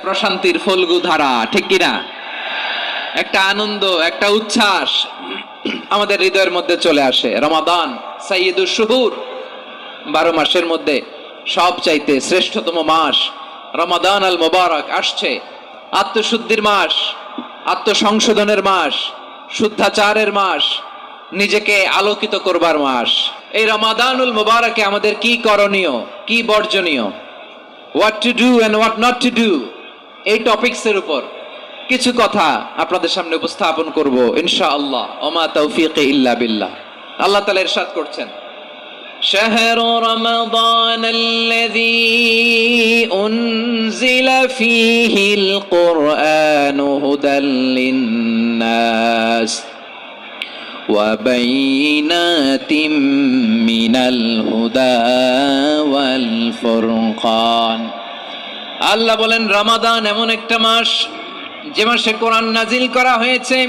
প্রশান্তির ফল্গু ধারা, ঠিক কিনা? একটা আনন্দ, একটা উচ্ছ্বাস আমাদের হৃদয়ের মধ্যে চলে আসে। রমাদান সাইয়্যিদুশ শুহুর, 12 মাসের মধ্যে সবচাইতে শ্রেষ্ঠতম মাস রমাদান আল মুবারক আসছে। আত্মশুদ্ধির মাস, আত্মসংশোধনের মাস, শুদ্ধাচারের মাস, নিজেকে আলোকিত করবার মাস। এই রমাদানুল মুবারকে আমাদের কি করণীয়, কি বর্জনীয়, what to do and what not to do, এই টপিকসের উপর কিছু কথা আপনাদের সামনে উপস্থাপন করব ইনশাআল্লাহ। ওমা তাওফীকি ইল্লা বিল্লাহ। আল্লাহ তাআলা ইরশাদ করছেন, شهر رمضان الذي أنزل فيه القرآن هدى للناس وبينات من الهدى والفرقان। আল্লাহ বলেন রমাদান এমন একটা মাস যে মাসে কোরআন নাজিল করা হয়েছে,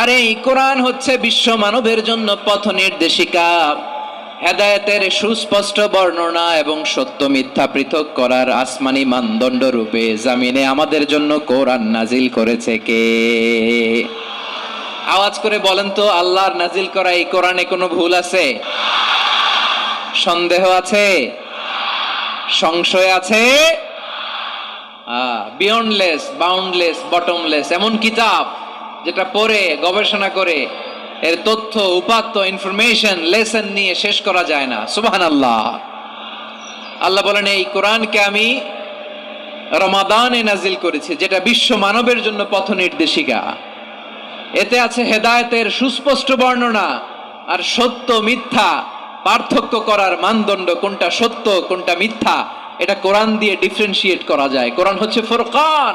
আর এই কোরআন হচ্ছে বিশ্ব মানবের জন্য পথ নির্দেশিকা, হেদায়েতের সুস্পষ্ট বর্ণনা এবং সত্য মিথ্যা পৃথক করার আসমানি মানদণ্ড রূপে জামিনে আমাদের জন্য কোরআন নাজিল করেছে কে? আওয়াজ করে বলেন তো, আল্লাহর নাজিল করা এই কোরআনে কোনো ভুল আছে? সন্দেহ আছে? সংশয় আছে? বিয়ন্ডলেস, বাউন্ডলেস, বটমলেস এমন কিতাব যেটা পড়ে গবেষণা করে এর তথ্য, উপাত্ত, ইনফরমেশন, লেসন নিয়ে শেষ করা যায় না। সুবহানাল্লাহ। আল্লাহ বলেন এই কোরআনকে আমি রমাদানে নাজিল করেছি, যেটা বিশ্ব মানবের জন্য পথ নির্দেশিকা। এতে আছে হেদায়েতের সুস্পষ্ট বর্ণনা, আর সত্য মিথ্যা পার্থক্য করার মানদণ্ড, কোনটা সত্য কোনটা মিথ্যা এটা কোরআন দিয়ে ডিফারেন্সিয়েট করা যায়। কোরআন হচ্ছে ফুরকান,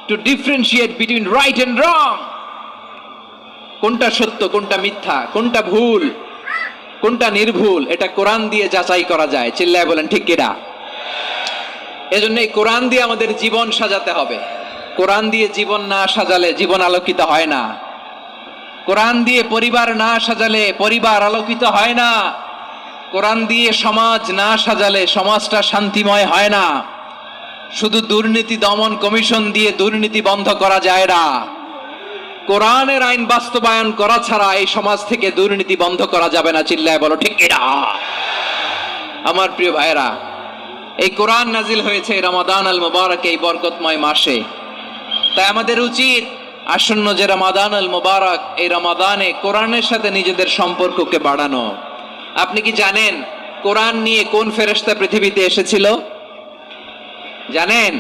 to differentiate between right and wrong. কোনটা সত্য, কোনটা মিথ্যা, কোনটা ভুল, কোনটা নির্ভুল, এটা কোরআন দিয়ে যাচাই করা যায়। চিল্লায় বলেন ঠিক কিনা? এজন্য এই কোরআন দিয়ে আমাদের জীবন সাজাতে হবে। কোরআন দিয়ে জীবন না সাজালে জীবন আলোকিত হয় না। কোরআন দিয়ে পরিবার না সাজালে পরিবার আলোকিত হয় না। কোরআন দিয়ে সমাজ না সাজালে সমাজটা শান্তিময় হয় না। শুধু দুর্নীতি দমন কমিশন দিয়ে দুর্নীতি বন্ধ করা যায় না। কোরআনের আইন বাস্তবায়ন করা ছাড়া এই সমাজ থেকে দুর্নীতি বন্ধ করা যাবে না। চিল্লায় বলো ঠিক কিনা? আমার প্রিয় ভাইরা, এই কোরআন নাজিল হয়েছে রমাদান আল মুবারক, এই বরকতময় মাসে। তাই আমাদের উচিত আসন্ন যে রমাদান আল মুবারক, এই রমাদানে কোরআনের সাথে নিজেদের সম্পর্ককে বাড়ানো। আপনি কি জানেন কোরআন নিয়ে কোন ফেরেশতা পৃথিবীতে এসেছিল? জানেন?